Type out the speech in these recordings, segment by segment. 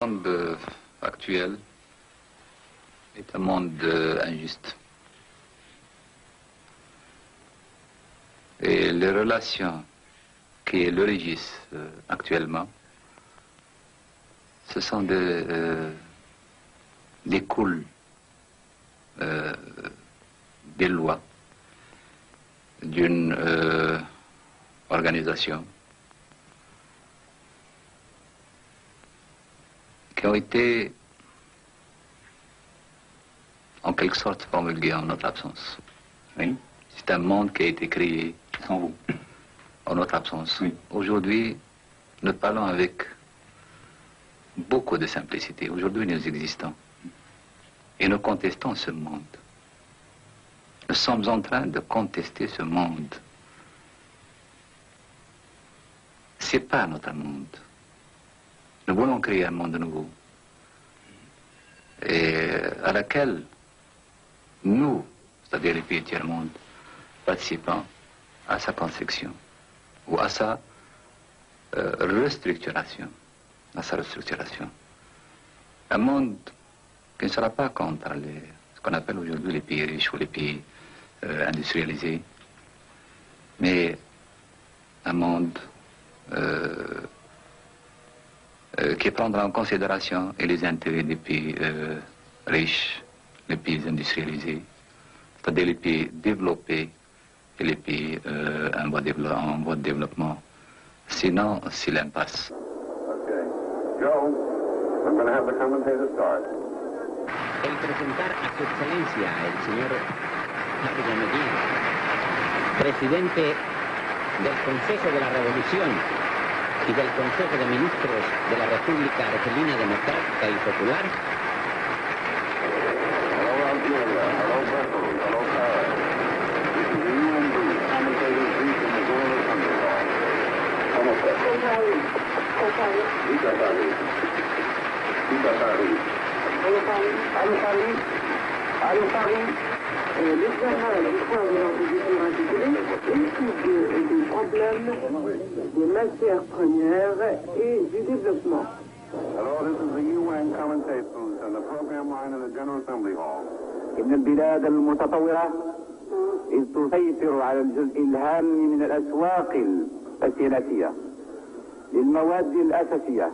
Le monde actuel est un monde injuste. Et les relations qui le régissent actuellement, ce sont découlent des lois d'une organisation qui ont été en quelque sorte promulguées en notre absence. Oui. C'est un monde qui a été créé Sans vous. en notre absence. Oui. Aujourd'hui, nous parlons avec beaucoup de simplicité. Aujourd'hui, nous existons et nous contestons ce monde. Nous sommes en train de contester ce monde. C'est pas notre monde. Nous voulons créer un monde nouveau et à laquelle nous, c'est-à-dire les pays tiers-monde, participons à sa construction ou à sa restructuration. Un monde qui ne sera pas contre ce qu'on appelle aujourd'hui les pays riches ou les pays industrialisés, mais un monde qui prendra en considération et les intérêts des pays riches, les pays industrialisés, c'est-à-dire les pays développés et les pays en voie de développement. Sinon, c'est l'impasse. Okay. Joe, I'm going to have the commentator start. El presentar a su excelencia el señor Harry Medina, presidente del Consejo de la Revolución y del Consejo de Ministros de la República Argelina Democrática y Popular. Hello, Algeria. Hello, Brussels. Hello, Paris. This is the UNB commentators brief in the General Assembly Hall. ¿Cómo está? Vita Paris. Vita Paris. Allô Paris. Allô Paris. L'examen du point de l'ordre du jour intitulé Étude des problèmes des matières premières et du développement. Hello, this is the UN commentators and the program line in the General Assembly Hall. إن البلاد المتطورة إذ تسيطر على الجزء الهام من الأسواق السياسية للمواد الأساسية،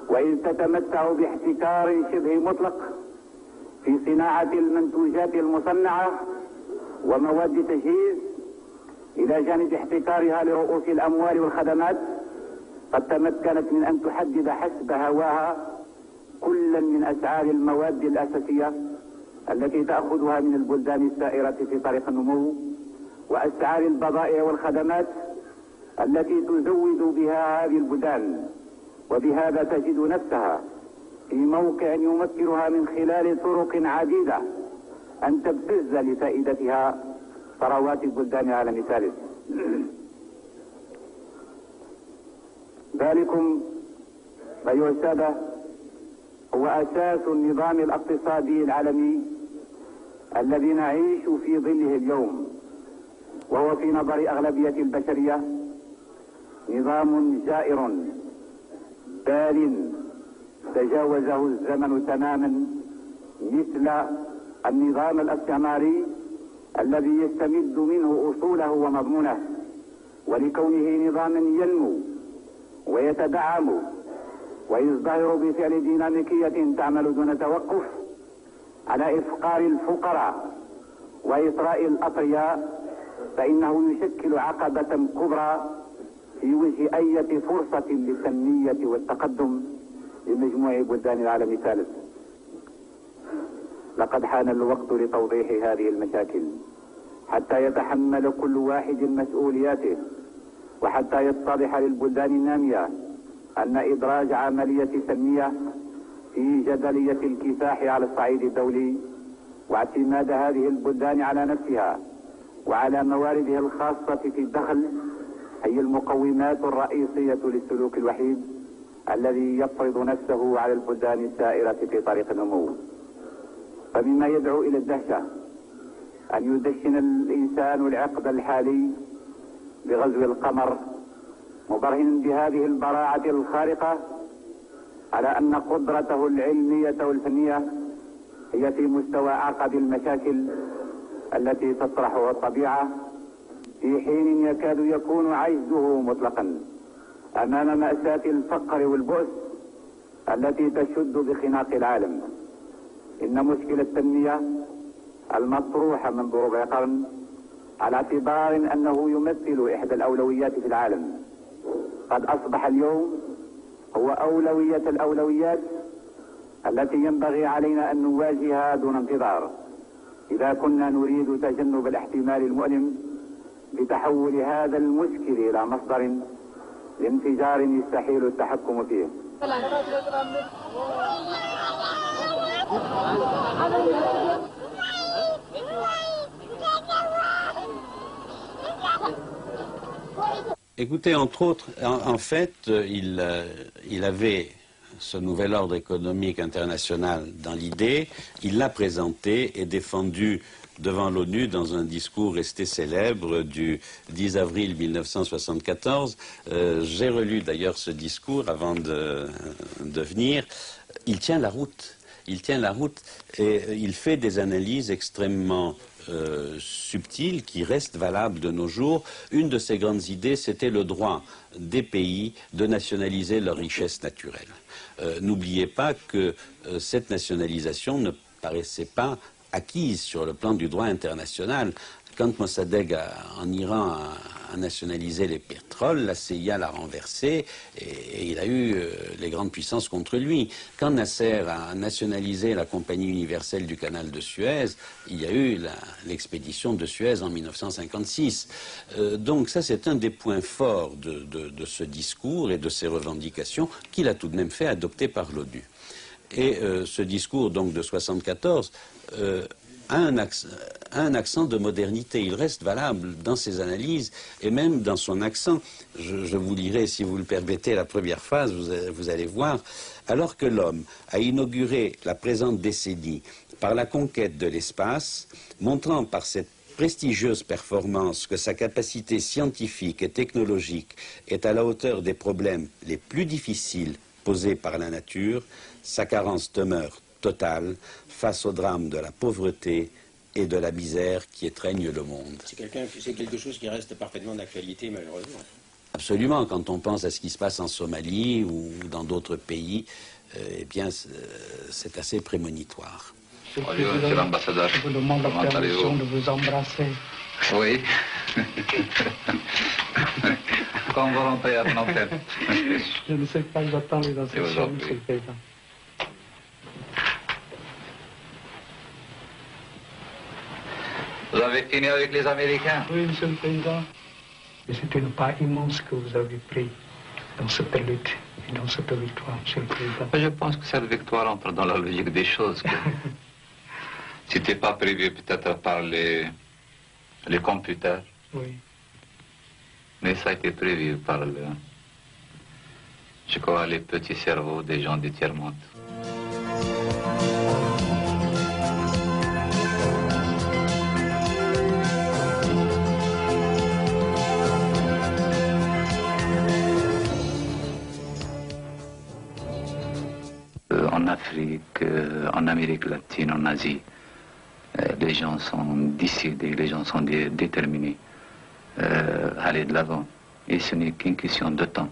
وإذ تتمتع باحتكار شبه مطلق في صناعة المنتوجات المصنعة ومواد التجهيز، إلى جانب احتكارها لرؤوس الأموال والخدمات، قد تمكنت من أن تحدد حسب هواها كلا من أسعار المواد الأساسية التي تأخذها من البلدان السائرة في طريق النمو، وأسعار البضائع والخدمات التي تزود بها هذه البلدان، وبهذا تجد نفسها في موقع يمكنها من خلال طرق عديدة أن تبتز لفائدتها ثروات البلدان على مثال. ذلكم أيها السادة هو أساس النظام الاقتصادي العالمي الذي نعيش في ظله اليوم، وهو في نظر أغلبية البشرية نظام جائر بال تجاوزه الزمن تماما، مثل النظام الاستعماري الذي يستمد منه أصوله ومضمونه، ولكونه نظاما ينمو ويتدعم ويزدهر بفعل ديناميكية تعمل دون توقف على إفقار الفقراء وإثراء الأثرياء، فإنه يشكل عقبة كبرى في وجه أي فرصة للتنمية والتقدم لمجموع بلدان العالم الثالث. لقد حان الوقت لتوضيح هذه المشاكل حتى يتحمل كل واحد مسؤولياته، وحتى يتضح للبلدان النامية أن إدراج عملية تنمية في جدلية الكفاح على الصعيد الدولي واعتماد هذه البلدان على نفسها وعلى مواردها الخاصة في الدخل هي المقومات الرئيسية للسلوك الوحيد الذي يفرض نفسه على البلدان السائرة في طريق النمو. فمما يدعو إلى الدهشة أن يدشن الإنسان العقد الحالي بغزو القمر، مبرهنا بهذه البراعة الخارقة على أن قدرته العلمية والفنية هي في مستوى أعقد المشاكل التي تطرحها الطبيعة، في حين يكاد يكون عجزه مطلقا أمام مأساة الفقر والبؤس التي تشد بخناق العالم. إن مشكلة التنمية المطروحة منذ ربع قرن على اعتبار أنه يمثل إحدى الأولويات في العالم قد أصبح اليوم هو أولوية الأولويات التي ينبغي علينا أن نواجهها دون انتظار إذا كنا نريد تجنب الاحتمال المؤلم بتحول هذا المشكل إلى مصدر لانفجار يستحيل التحكم فيه. Écoutez, entre autres, en fait, il avait ce nouvel ordre économique international dans l'idée, il l'a présenté et défendu devant l'ONU dans un discours resté célèbre du 10 avril 1974. J'ai relu d'ailleurs ce discours avant de venir. Il tient la route. Il tient la route et il fait des analyses extrêmement subtiles qui restent valables de nos jours. Une de ses grandes idées, c'était le droit des pays de nationaliser leurs richesses naturelles. N'oubliez pas que cette nationalisation ne paraissait pas acquise sur le plan du droit international. Quand Mossadegh en Iran a nationalisé les pétroles, la CIA l'a renversé et il a eu les grandes puissances contre lui. Quand Nasser a nationalisé la Compagnie universelle du canal de Suez, il y a eu l'expédition de Suez en 1956. Donc ça, c'est un des points forts de ce discours et de ces revendications qu'il a tout de même fait adopter par l'ONU. Et ce discours donc de 1974 a un accent de modernité. Il reste valable dans ses analyses et même dans son accent. Je vous lirai, si vous le permettez, la première phrase, vous allez voir. Alors que l'homme a inauguré la présente décennie par la conquête de l'espace, montrant par cette prestigieuse performance que sa capacité scientifique et technologique est à la hauteur des problèmes les plus difficiles posés par la nature, sa carence demeure totale face au drame de la pauvreté et de la misère qui étreignent le monde. C'est quelque chose qui reste parfaitement d'actualité, malheureusement. Absolument. Quand on pense à ce qui se passe en Somalie ou dans d'autres pays, eh bien, c'est assez prémonitoire. Monsieur l'ambassadeur, je vous demande la permission de vous embrasser. Oui. Comme volonté à Phnom Penh. Je ne sais pas, j'attends les instructions, monsieur le président. Vous avez fini avec les Américains? Oui, monsieur le président. Et c'est un pas immense que vous avez pris dans cette lutte et dans cette victoire, monsieur le président. Je pense que cette victoire entre dans la logique des choses. C'était pas prévu peut-être par les computers. Oui. Mais ça a été prévu par je crois, les petits cerveaux des gens du tiers-monde. En Afrique, en Amérique latine, en Asie, les gens sont décidés, les gens sont déterminés à aller de l'avant. Et ce n'est qu'une question de temps.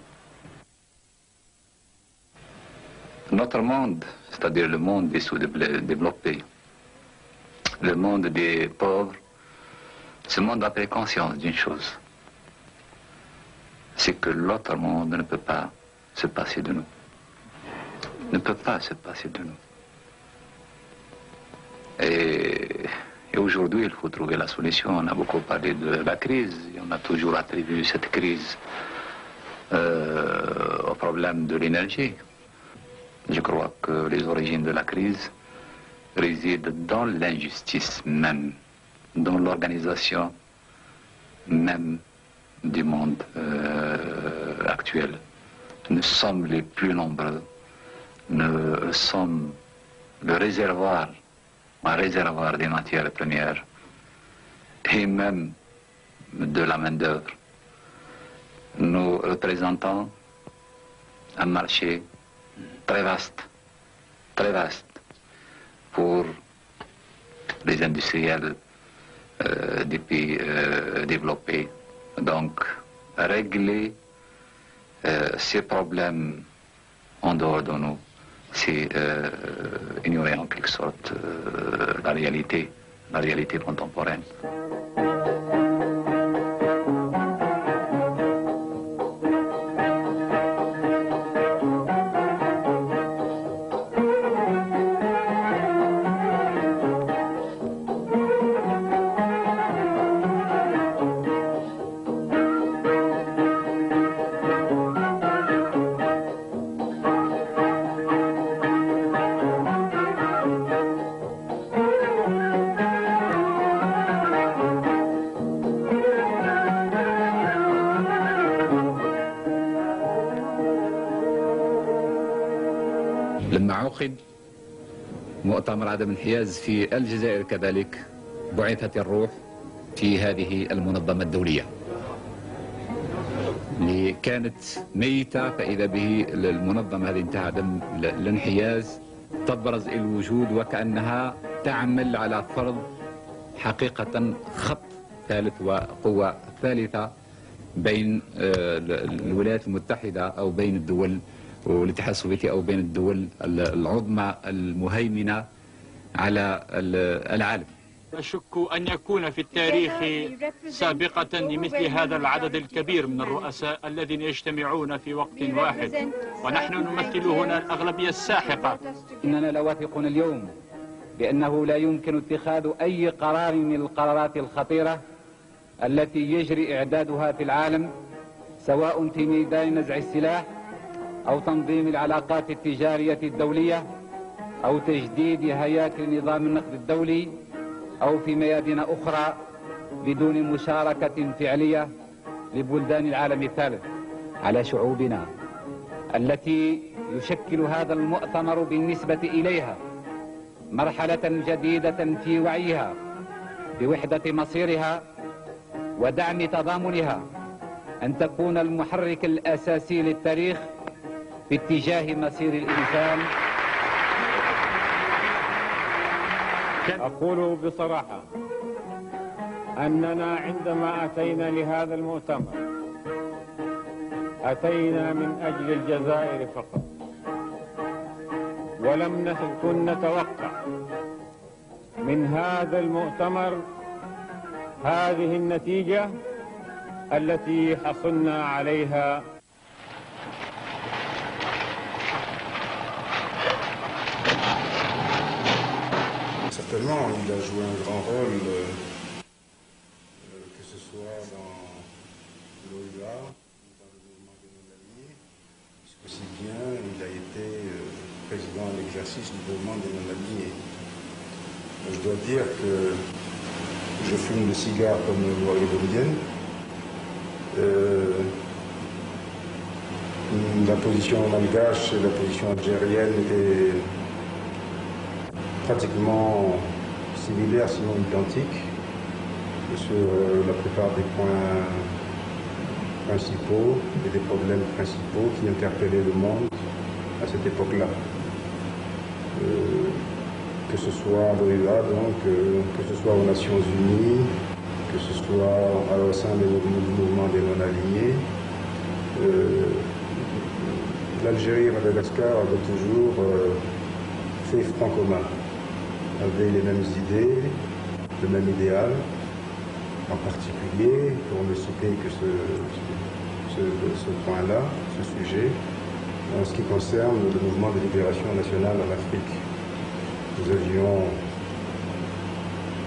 Notre monde, c'est-à-dire le monde des sous-développés, le monde des pauvres, ce monde a pris conscience d'une chose, c'est que l'autre monde ne peut pas se passer de nous. Ne peut pas se passer de nous. Et aujourd'hui, il faut trouver la solution. On a beaucoup parlé de la crise, et on a toujours attribué cette crise au problème de l'énergie. Je crois que les origines de la crise résident dans l'injustice même, dans l'organisation même du monde actuel. Nous sommes les plus nombreux. Nous sommes le réservoir, un réservoir des matières premières et même de la main-d'œuvre. Nous représentons un marché très vaste pour les industriels des pays développés. Donc, régler ces problèmes en dehors de nous, c'est ignorer en quelque sorte la réalité contemporaine. لما عقد مؤتمر عدم الانحياز في الجزائر كذلك بعثت الروح في هذه المنظمة الدولية اللي كانت ميتة، فإذا به المنظمة هذه انتهى عدم الانحياز تبرز الوجود وكأنها تعمل على فرض حقيقة خط ثالث وقوة ثالثة بين الولايات المتحدة أو بين الدول والاتحاد السوفيتي أو بين الدول العظمى المهيمنة على العالم. أشك أن يكون في التاريخ سابقة لمثل هذا العدد الكبير من الرؤساء الذين يجتمعون في وقت واحد، ونحن نمثل هنا الأغلبية الساحقة. إننا لواثقون اليوم بأنه لا يمكن اتخاذ أي قرار من القرارات الخطيرة التي يجري إعدادها في العالم، سواء في ميدان نزع السلاح أو تنظيم العلاقات التجارية الدولية أو تجديد هياكل نظام النقد الدولي أو في ميادين أخرى، بدون مشاركة فعلية لبلدان العالم الثالث. على شعوبنا التي يشكل هذا المؤتمر بالنسبة إليها مرحلة جديدة في وعيها بوحدة مصيرها ودعم تضامنها أن تكون المحرك الأساسي للتاريخ في اتجاه مصير الإنسان. أقول بصراحة أننا عندما أتينا لهذا المؤتمر أتينا من أجل الجزائر فقط، ولم نكن نتوقع من هذا المؤتمر هذه النتيجة التي حصلنا عليها. Certainement, il a joué un grand rôle, que ce soit dans l'OUA, dans le mouvement des non-alignés, aussi bien il a été président à l'exercice du mouvement des non-alignés. Je dois dire que je fume le cigare comme une loi ébolienne. La position malgache et la position algérienne étaient pratiquement similaires, sinon identiques, sur la plupart des points principaux et des problèmes principaux qui interpellaient le monde à cette époque-là. Que ce soit à l'OUA, donc, que ce soit aux Nations Unies, que ce soit au sein du mouvement des non-alignés. L'Algérie et Madagascar avaient toujours fait front commun, avaient les mêmes idées, le même idéal, en particulier, pour ne citer que ce point-là, ce sujet, en ce qui concerne le mouvement de libération nationale en Afrique. Nous avions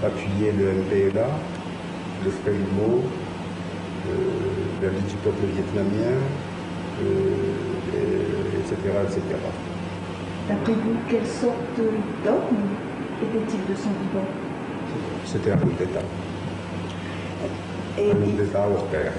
appuyé le MPLA, le FRELIMO, la Ligue du peuple vietnamien, etc., etc. D'après vous, quelle sorte d'homme était-il de son vivant? C'était un homme d'État. Un homme d'État hors pair.